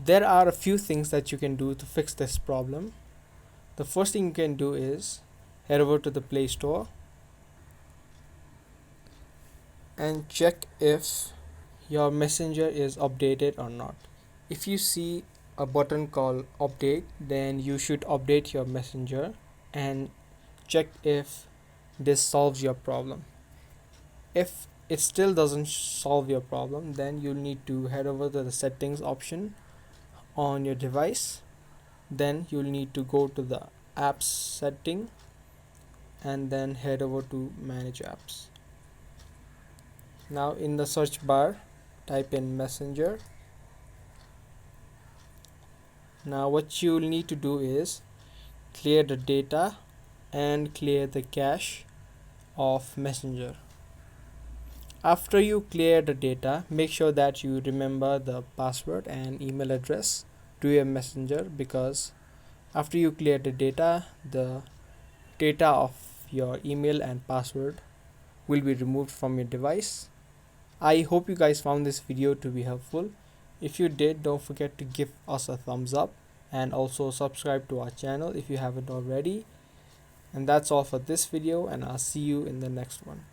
There are a few things that you can do to fix this problem. The first thing you can do is head over to the Play Store and check if your messenger is updated or not. If you see a button called update, then you should update your messenger and check if this solves your problem. If it still doesn't solve your problem, then you'll need to head over to the settings option on your device. Then you'll need to go to the apps setting and then head over to manage apps. Now in the search bar, type in messenger. Now what you'll need to do is clear the data and clear the cache of messenger. After you clear the data, make sure that you remember the password and email address to your messenger, because after you clear the data of your email and password will be removed from your device. I hope you guys found this video to be helpful. If you did, don't forget to give us a thumbs up and also subscribe to our channel if you haven't already. And that's all for this video, and I'll see you in the next one.